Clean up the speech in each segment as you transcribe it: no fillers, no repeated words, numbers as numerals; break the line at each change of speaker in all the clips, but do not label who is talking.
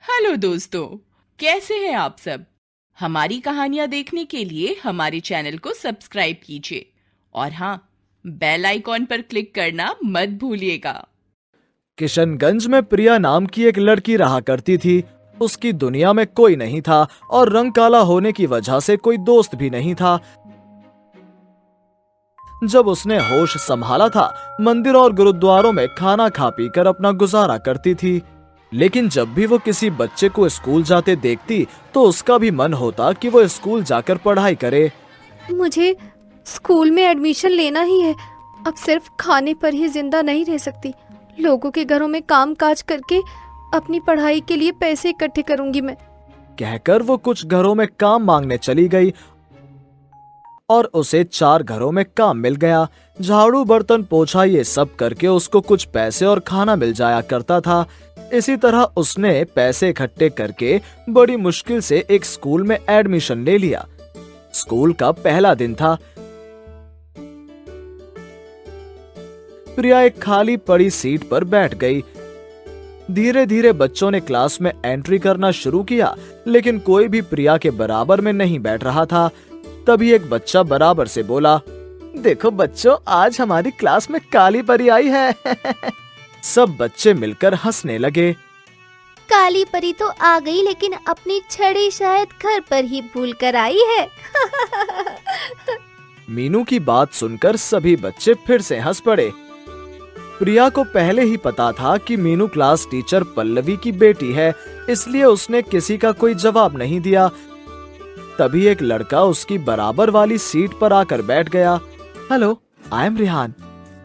Hello दोस्तों, कैसे हैं आप सब। हमारी कहानियां देखने के लिए हमारे चैनल को सब्सक्राइब कीजिए और हाँ, बेल आइकॉन पर क्लिक करना मत भूलिएगा।
किशनगंज में प्रिया नाम की एक लड़की रहा करती थी। उसकी दुनिया में कोई नहीं था और रंग काला होने की वजह से कोई दोस्त भी नहीं था। जब उसने होश संभाला था, मंदिर और गुरुद्वारों में खाना खा पी कर अपना गुजारा करती थी। लेकिन जब भी वो किसी बच्चे को स्कूल जाते देखती तो उसका भी मन होता कि वो स्कूल जाकर पढ़ाई करे।
मुझे स्कूल में एडमिशन लेना ही है। अब सिर्फ खाने पर ही जिंदा नहीं रह सकती। लोगों के घरों में काम काज करके अपनी पढ़ाई के लिए पैसे इकट्ठे करूंगी मैं।
कहकर वो कुछ घरों में काम मांगने चली गई और उसे 4 घरों में काम मिल गया। झाड़ू बर्तन पोछा ये सब करके उसको कुछ पैसे और खाना मिल जाया करता था। इसी तरह उसने पैसे इकट्ठे करके बड़ी मुश्किल से एक स्कूल में एडमिशन ले लिया। स्कूल का पहला दिन था। प्रिया एक खाली पड़ी सीट पर बैठ गई। धीरे धीरे बच्चों ने क्लास में एंट्री करना शुरू किया, लेकिन कोई भी प्रिया के बराबर में नहीं बैठ रहा था। तभी एक बच्चा बराबर से बोला, देखो बच्चों, आज हमारी क्लास में काली परी आई है। सब बच्चे मिलकर हंसने लगे।
काली परी तो आ गई, लेकिन अपनी छड़ी शायद घर पर ही भूल कर आई है।
मीनू की बात सुनकर सभी बच्चे फिर से हंस पड़े। प्रिया को पहले ही पता था कि मीनू क्लास टीचर पल्लवी की बेटी है, इसलिए उसने किसी का कोई जवाब नहीं दिया। तभी एक लड़का उसकी बराबर वाली सीट पर आकर बैठ गया। Hello, I am Rihan.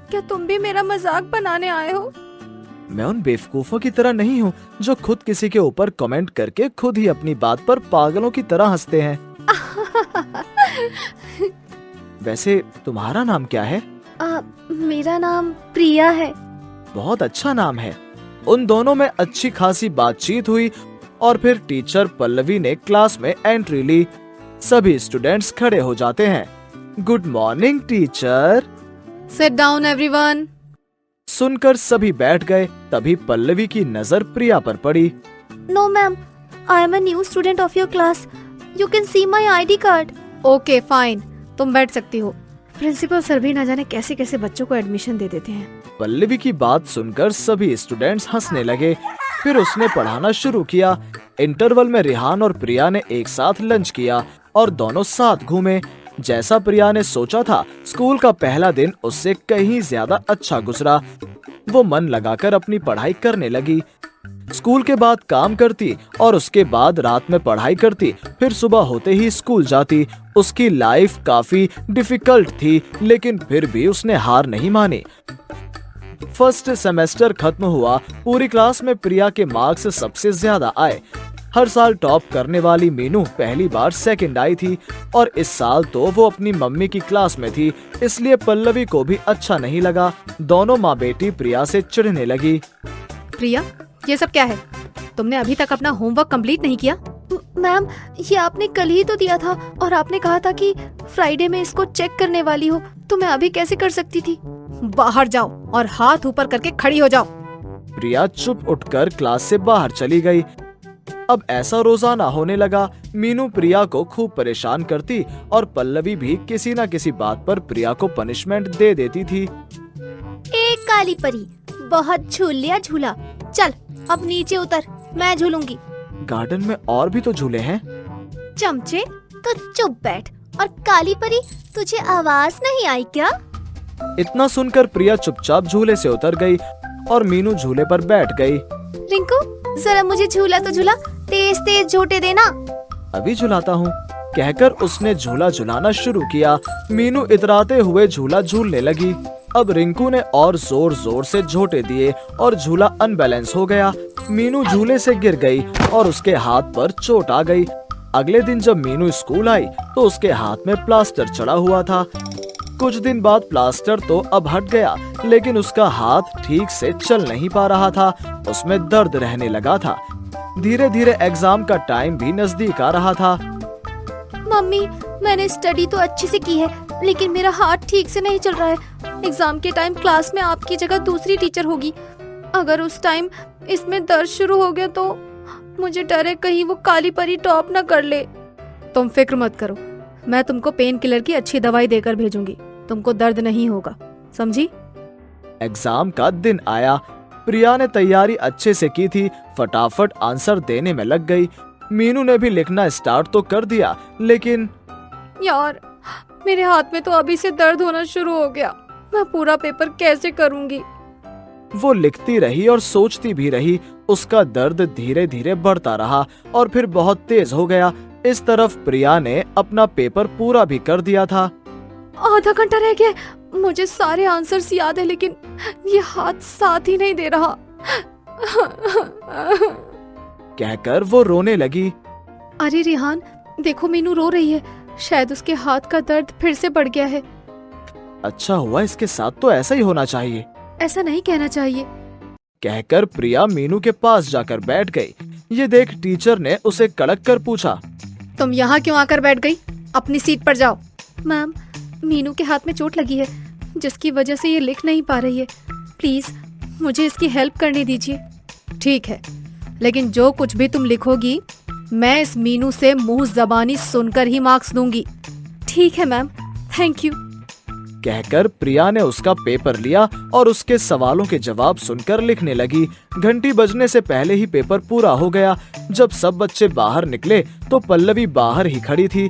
क्या तुम भी मेरा मजाक बनाने आए हो?
मैं उन बेवकूफों की तरह नहीं हूँ जो खुद किसी के ऊपर कमेंट करके खुद ही अपनी बात पर पागलों की तरह हंसते हैं। वैसे तुम्हारा नाम क्या है?
मेरा नाम प्रिया है।
बहुत अच्छा नाम है। उन दोनों में अच्छी खासी बातचीत हुई और फिर टीचर पल्लवी ने क्लास में एंट्री ली। सभी स्टूडेंट्स खड़े हो जाते हैं। Good morning teacher.
Sit down everyone.
सुनकर सभी बैठ गए। तभी पल्लवी की नजर प्रिया पर पड़ी।
No ma'am, I am a new student of your class. You can see my ID card. Okay fine, तुम बैठ सकती हो। प्रिंसिपल सर भी न जाने कैसे कैसे बच्चों को एडमिशन दे देते हैं।
पल्लवी की बात सुनकर सभी स्टूडेंट्स हंसने लगे। फिर उसने पढ़ाना शुरू किया। इंटरवल में रिहान और प्रिया ने एक साथ लंच किया और दोनों साथ घूमे। जैसा प्रिया ने सोचा था, स्कूल का पहला दिन उससे कहीं ज्यादा अच्छा गुजरा। वो मन लगाकर अपनी पढ़ाई करने लगी। स्कूल के बाद काम करती और उसके बाद रात में पढ़ाई करती, फिर सुबह होते ही स्कूल जाती। उसकी लाइफ काफी डिफिकल्ट थी, लेकिन फिर भी उसने हार नहीं मानी। फर्स्ट सेमेस्टर खत्म हुआ। पूरी क्लास में प्रिया के मार्क्स सबसे ज्यादा आए। हर साल टॉप करने वाली मीनू पहली बार सेकंड आई थी और इस साल तो वो अपनी मम्मी की क्लास में थी, इसलिए पल्लवी को भी अच्छा नहीं लगा। दोनों माँ बेटी प्रिया से चिढ़ने लगी।
प्रिया, ये सब क्या है? तुमने अभी तक अपना होमवर्क कंप्लीट नहीं किया? मैम, ये आपने कल ही तो दिया था और आपने कहा था कि फ्राइडे में इसको चेक करने वाली हो, तो मैं अभी कैसे कर सकती थी? बाहर जाओ और हाथ ऊपर करके खड़ी हो जाओ।
प्रिया चुप उठकर क्लास से बाहर चली गई। अब ऐसा रोजाना होने लगा। मीनू प्रिया को खूब परेशान करती और पल्लवी भी किसी न किसी बात पर प्रिया को पनिशमेंट दे देती थी।
ए काली परी, बहुत झूल लिया झूला। चल अब नीचे उतर, मैं झूलूंगी।
गार्डन में और भी तो झूले हैं।
चमचे, तो चुप बैठ। और काली परी, तुझे आवाज नहीं आई क्या?
इतना सुनकर प्रिया चुपचाप झूले से उतर गई और मीनू झूले पर बैठ गई।
रिंकू, जरा मुझे झूला तो झूला, तेज तेज झूटे देना।
अभी झुलाता हूँ, कहकर उसने झूला झुलाना शुरू किया। मीनू इतराते हुए झूला झूलने लगी। अब रिंकू ने और जोर जोर से झोंटे दिए और झूला अनबैलेंस हो गया। मीनू झूले से गिर गई और उसके हाथ पर चोट आ गई। अगले दिन जब मीनू स्कूल आई तो उसके हाथ में प्लास्टर चढ़ा हुआ था। कुछ दिन बाद प्लास्टर तो अब हट गया, लेकिन उसका हाथ ठीक से चल नहीं पा रहा था। उसमें दर्द रहने लगा था। धीरे धीरे एग्जाम का टाइम भी नजदीक आ रहा था।
मम्मी, मैंने स्टडी तो अच्छे से की है, लेकिन मेरा हाथ ठीक से नहीं चल रहा है। एग्जाम के टाइम क्लास में आपकी जगह दूसरी टीचर होगी। अगर उस टाइम इसमें दर्द शुरू हो गया तो मुझे डर है कहीं वो काली परी टॉप ना कर ले। तुम फिक्र मत करो, मैं तुमको पेन किलर की अच्छी दवाई देकर भेजूंगी, तुमको दर्द नहीं होगा, समझी?
एग्जाम का दिन आया। प्रिया ने तैयारी अच्छे से की थी, फटाफट आंसर देने में लग गई। मीनू ने भी लिखना स्टार्ट तो कर दिया, लेकिन
यार मेरे हाथ में तो अभी से दर्द होना शुरू हो गया, मैं पूरा पेपर कैसे करूंगी?
वो लिखती रही और सोचती भी रही। उसका दर्द धीरे धीरे बढ़ता रहा और फिर बहुत तेज हो गया। इस तरफ प्रिया ने अपना पेपर पूरा भी कर दिया था।
आधा घंटा रह गया, मुझे सारे आंसर्स याद है लेकिन ये हाथ साथ ही नहीं दे रहा।
कहकर वो रोने लगी।
अरे रिहान, देखो मीनू रो रही है, शायद उसके हाथ का दर्द फिर से बढ़ गया है।
अच्छा हुआ, इसके साथ तो ऐसा ही होना चाहिए।
ऐसा नहीं कहना चाहिए।
कहकर प्रिया मीनू के पास जाकर बैठ गई। ये देख टीचर ने उसे कड़क कर पूछा,
तुम यहाँ क्यों आकर बैठ गई? अपनी सीट पर जाओ। मैम, मीनू के हाथ में चोट लगी है जिसकी वजह से ये लिख नहीं पा रही है, प्लीज मुझे इसकी हेल्प करने दीजिए। ठीक है, लेकिन जो कुछ भी तुम लिखोगी मैं इस मीनू से मुंह जबानी सुनकर ही मार्क्स दूंगी। ठीक है मैम, थैंक यू।
कहकर प्रिया ने उसका पेपर लिया और उसके सवालों के जवाब सुनकर लिखने लगी। घंटी बजने से पहले ही पेपर पूरा हो गया। जब सब बच्चे बाहर निकले तो पल्लवी बाहर ही खड़ी थी।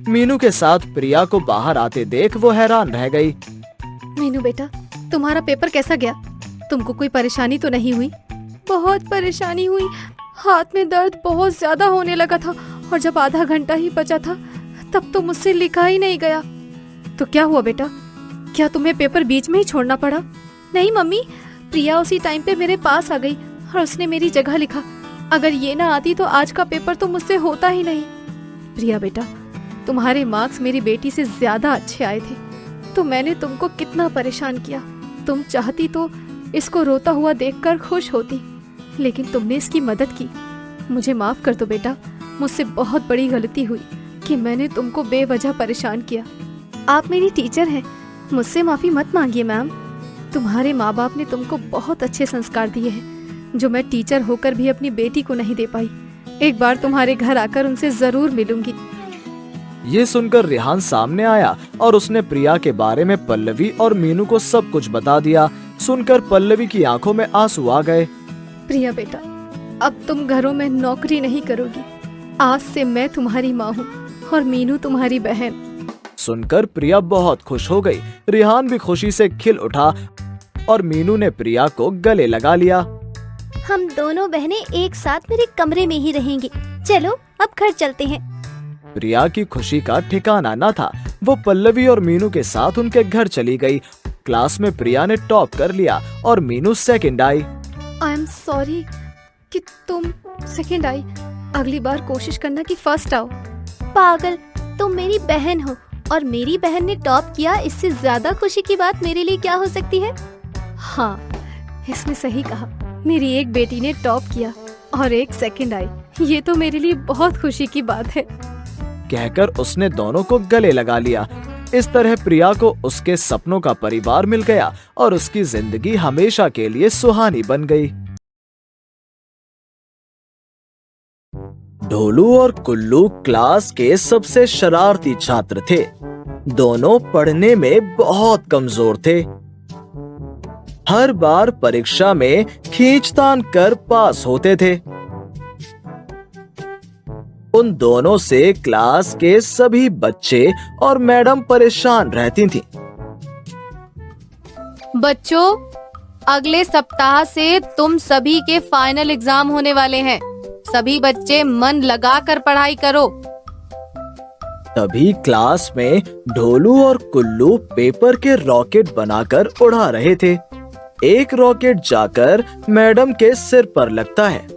मीनू के साथ प्रिया को बाहर आते देख वो हैरान रह गई।
मीनू बेटा, तुम्हारा पेपर कैसा गया? तुमको कोई परेशानी तो नहीं हुई? बहुत परेशानी हुई, हाथ में दर्द बहुत ज्यादा होने लगा था और जब आधा घंटा ही बचा था तब तो मुझसे लिखा ही नहीं गया। तो क्या हुआ बेटा, क्या तुम्हें पेपर बीच में ही छोड़ना पड़ा? नहीं मम्मी, प्रिया उसी टाइम पे मेरे पास आ गई और उसने मेरी जगह लिखा। अगर ये ना आती तो आज का पेपर तो मुझसे होता ही नहीं। प्रिया बेटा, तुम्हारे मार्क्स मेरी बेटी से ज्यादा अच्छे आए थे तो मैंने तुमको कितना परेशान किया। तुम चाहती तो इसको रोता हुआ देखकर खुश होती, लेकिन तुमने इसकी मदद की। मुझे माफ कर दो बेटा, मुझसे बहुत बड़ी गलती हुई कि मैंने तुमको बेवजह परेशान किया। आप मेरी टीचर हैं, मुझसे माफी मत मांगिए मैम। तुम्हारे माँ बाप ने तुमको बहुत अच्छे संस्कार दिए हैं जो मैं टीचर होकर भी अपनी बेटी को नहीं दे पाई। एक बार तुम्हारे घर आकर उनसे जरूर मिलूंगी।
ये सुनकर रिहान सामने आया और उसने प्रिया के बारे में पल्लवी और मीनू को सब कुछ बता दिया। सुनकर पल्लवी की आंखों में आंसू आ गए।
प्रिया बेटा, अब तुम घरों में नौकरी नहीं करोगी। आज से मैं तुम्हारी माँ हूँ और मीनू तुम्हारी बहन।
सुनकर प्रिया बहुत खुश हो गई। रिहान भी खुशी से खिल उठा और मीनू ने प्रिया को गले लगा लिया।
हम दोनों बहनें एक साथ मेरे कमरे में ही रहेंगी। चलो अब घर चलते हैं।
प्रिया की खुशी का ठिकाना न था। वो पल्लवी और मीनू के साथ उनके घर चली गई। क्लास में प्रिया ने टॉप कर लिया और Meenu second I.
I am sorry कि तुम सेकंड आई। अगली बार कोशिश करना कि फर्स्ट आओ।
पागल, तुम मेरी बहन हो और मेरी बहन ने टॉप किया, इससे ज्यादा खुशी की बात मेरे लिए क्या हो सकती है?
हाँ, इसने सही कहा। मेरी एक बेटी ने टॉप किया और एक सेकंड आई, ये तो मेरे लिए बहुत खुशी की बात है।
कहकर उसने दोनों को गले लगा लिया। इस तरह प्रिया को उसके सपनों का परिवार मिल गया और उसकी जिंदगी हमेशा के लिए सुहानी बन गई। ढोलू और कुल्लू क्लास के सबसे शरारती छात्र थे। दोनों पढ़ने में बहुत कमजोर थे। हर बार परीक्षा में खींचतान कर पास होते थे। उन दोनों से क्लास के सभी बच्चे और मैडम परेशान रहती थीं।
बच्चों, अगले सप्ताह से तुम सभी के फाइनल एग्जाम होने वाले हैं। सभी बच्चे मन लगाकर पढ़ाई करो।
तभी क्लास में ढोलू और कुल्लू पेपर के रॉकेट बनाकर उड़ा रहे थे। एक रॉकेट जाकर मैडम के सिर पर लगता है।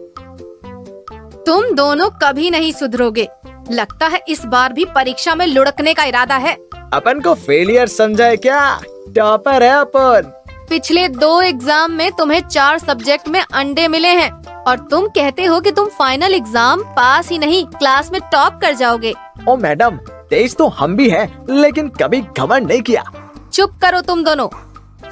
तुम दोनों कभी नहीं सुधरोगे। लगता है इस बार भी परीक्षा में लुढ़कने का इरादा है।
अपन को फेलियर समझा क्या? टॉपर है अपन।
पिछले 2 एग्जाम में तुम्हें 4 सब्जेक्ट में अंडे मिले हैं और तुम कहते हो कि तुम फाइनल एग्जाम पास ही नहीं क्लास में टॉप कर जाओगे।
ओ मैडम, तेज तो हम भी हैं, लेकिन कभी घमंड नहीं किया।
चुप करो तुम दोनों।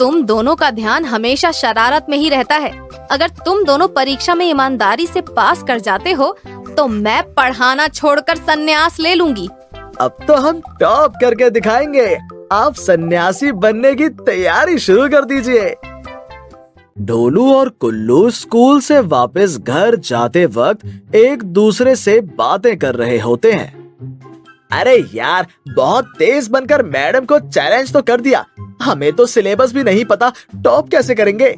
तुम दोनों का ध्यान हमेशा शरारत में ही रहता है। अगर तुम दोनों परीक्षा में ईमानदारी से पास कर जाते हो तो मैं पढ़ाना छोड़कर संन्यास ले लूंगी।
अब तो हम टॉप करके दिखाएंगे। आप सन्यासी बनने की तैयारी शुरू कर दीजिए। ढोलू और कुल्लू स्कूल से वापस घर जाते वक्त एक दूसरे से बातें कर रहे होते हैं। अरे यार, बहुत तेज बनकर मैडम को चैलेंज तो कर दिया। हमें तो सिलेबस भी नहीं पता, टॉप कैसे करेंगे?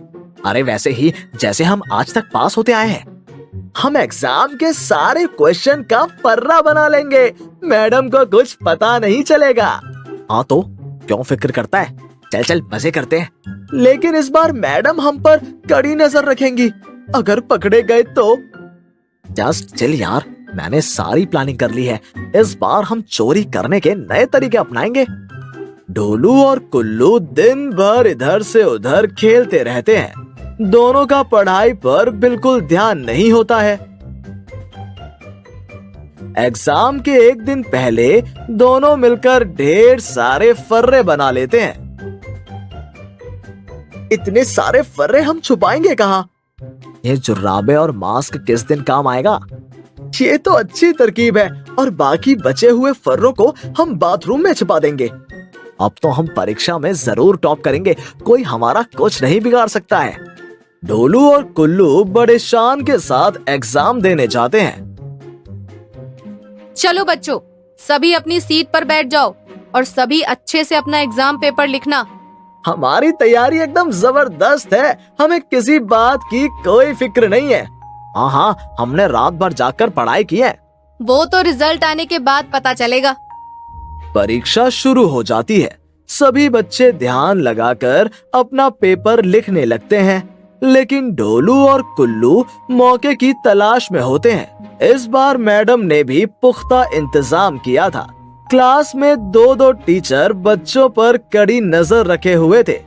अरे वैसे ही जैसे हम आज तक पास होते आए हैं। हम एग्जाम के सारे क्वेश्चन का फर्रा बना लेंगे, मैडम को कुछ पता नहीं चलेगा। हाँ तो क्यों फिक्र करता है, चल चल मजे करते हैं। लेकिन इस बार मैडम हम पर कड़ी नजर रखेंगी, अगर पकड़े गए तो। जस्ट चिल यार, मैंने सारी प्लानिंग कर ली है। इस बार हम चोरी करने के नए तरीके अपनाएंगे। ढोलू और कुल्लू दिन भर इधर से उधर खेलते रहते हैं। दोनों का पढ़ाई पर बिल्कुल ध्यान नहीं होता है। एग्जाम के एक दिन पहले दोनों मिलकर ढेर सारे फर्रे बना लेते हैं। इतने सारे फर्रे हम छुपाएंगे कहाँ? ये जुर्राबे और मास्क किस दिन काम आएगा? ये तो अच्छी तरकीब है। और बाकी बचे हुए फर्रों को हम बाथरूम में छुपा देंगे। अब तो हम परीक्षा में जरूर टॉप करेंगे, कोई हमारा कुछ नहीं बिगाड़ सकता है। ढोलू और कुल्लू बड़े शान के साथ एग्जाम देने जाते हैं।
चलो बच्चों, सभी अपनी सीट पर बैठ जाओ और सभी अच्छे से अपना एग्जाम पेपर लिखना।
हमारी तैयारी एकदम जबरदस्त है, हमें किसी बात की कोई फिक्र नहीं है। हाँ हाँ, हमने रात भर जाकर पढ़ाई की है।
वो तो रिजल्ट आने के बाद पता चलेगा।
परीक्षा शुरू हो जाती है। सभी बच्चे ध्यान लगाकर अपना पेपर लिखने लगते हैं, लेकिन ढोलू और कुल्लू मौके की तलाश में होते हैं। इस बार मैडम ने भी पुख्ता इंतजाम किया था। क्लास में दो दो टीचर बच्चों पर कड़ी नजर रखे हुए थे।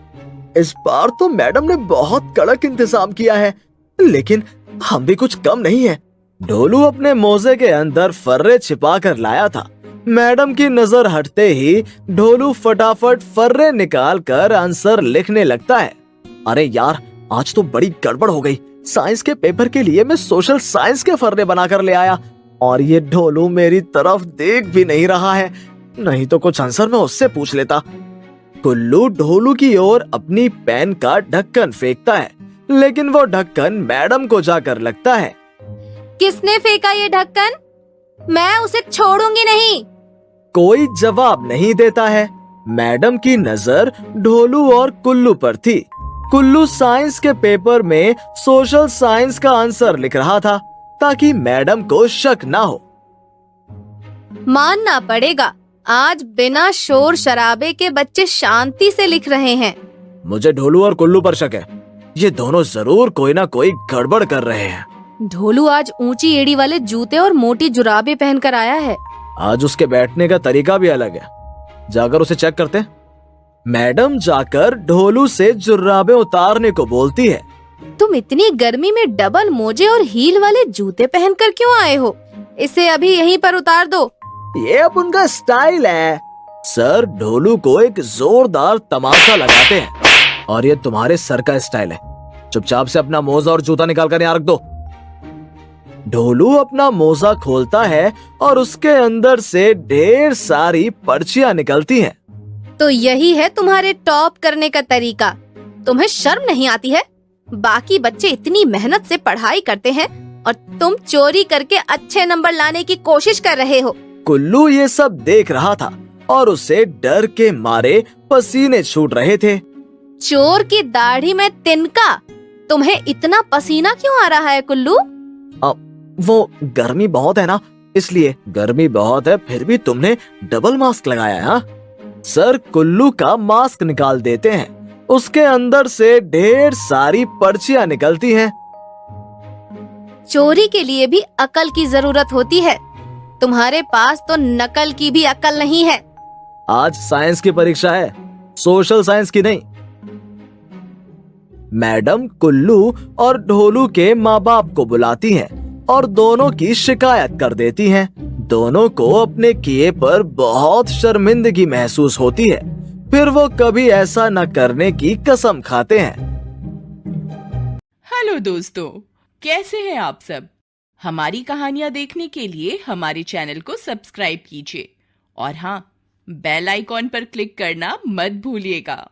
इस बार तो मैडम ने बहुत कड़क इंतजाम किया है, लेकिन हम भी कुछ कम नहीं है। ढोलू अपने मोजे के अंदर फर्रे छिपा कर लाया था। मैडम की नजर हटते ही ढोलू फटाफट फर्रे निकाल कर आंसर लिखने लगता है। अरे यार, आज तो बड़ी गड़बड़ हो गई। साइंस के पेपर के लिए मैं सोशल साइंस के फर्रे बनाकर ले आया और ये ढोलू मेरी तरफ देख भी नहीं रहा है, नहीं तो कुछ आंसर मैं उससे पूछ लेता। कुल्लू ढोलू की ओर अपनी पेन का ढक्कन फेंकता है, लेकिन वो ढक्कन मैडम को जाकर लगता है।
किसने फेंका ये ढक्कन? मैं उसे छोड़ूंगी नहीं।
कोई जवाब नहीं देता है। मैडम की नजर ढोलू और कुल्लू पर थी। कुल्लू साइंस के पेपर में सोशल साइंस का आंसर लिख रहा था ताकि मैडम को शक ना हो।
मानना पड़ेगा, आज बिना शोर शराबे के बच्चे शांति से लिख रहे हैं।
मुझे ढोलू और कुल्लू पर शक है, ये दोनों जरूर कोई ना कोई गड़बड़ कर रहे हैं।
ढोलू आज ऊंची एड़ी वाले जूते और मोटी जुराबे पहनकर आया है।
आज उसके बैठने का तरीका भी अलग है, जाकर उसे चेक करते हैं। मैडम जाकर ढोलू से जुर्राबे उतारने को बोलती है।
तुम इतनी गर्मी में डबल मोजे और हील वाले जूते पहनकर क्यों आए हो? इसे अभी यहीं पर उतार दो।
ये अब उनका स्टाइल है। सर ढोलू को एक जोरदार तमाचा लगाते हैं। और ये तुम्हारे सर का स्टाइल है, चुपचाप से अपना मोजा और जूता निकाल कर यहाँ रख दो। ढोलू अपना मोजा खोलता है और उसके अंदर से ढेर सारी पर्चियां निकलती हैं।
तो यही है तुम्हारे टॉप करने का तरीका? तुम्हें शर्म नहीं आती है? बाकी बच्चे इतनी मेहनत से पढ़ाई करते हैं और तुम चोरी करके अच्छे नंबर लाने की कोशिश कर रहे हो।
कुल्लू ये सब देख रहा था और उसे डर के मारे पसीने छूट रहे थे।
चोर की दाढ़ी में तिनका, तुम्हें इतना पसीना क्यों आ रहा है कुल्लू?
वो गर्मी बहुत है ना, इसलिए। गर्मी बहुत है फिर भी तुमने डबल मास्क लगाया है? हाँ? सर कुल्लू का मास्क निकाल देते हैं। उसके अंदर से ढेर सारी पर्चियां निकलती हैं।
चोरी के लिए भी अकल की जरूरत होती है, तुम्हारे पास तो नकल की भी अकल नहीं है।
आज साइंस की परीक्षा है, सोशल साइंस की नहीं। मैडम कुल्लू और ढोलू के माँ बाप को बुलाती हैं और दोनों की शिकायत कर देती हैं। दोनों को अपने किए पर बहुत शर्मिंदगी महसूस होती है। फिर वो कभी ऐसा न करने की कसम खाते हैं।
हेलो दोस्तों, कैसे हैं आप सब? हमारी कहानियां देखने के लिए हमारे चैनल को सब्सक्राइब कीजिए और हाँ, बेल आइकॉन पर क्लिक करना मत भूलिएगा।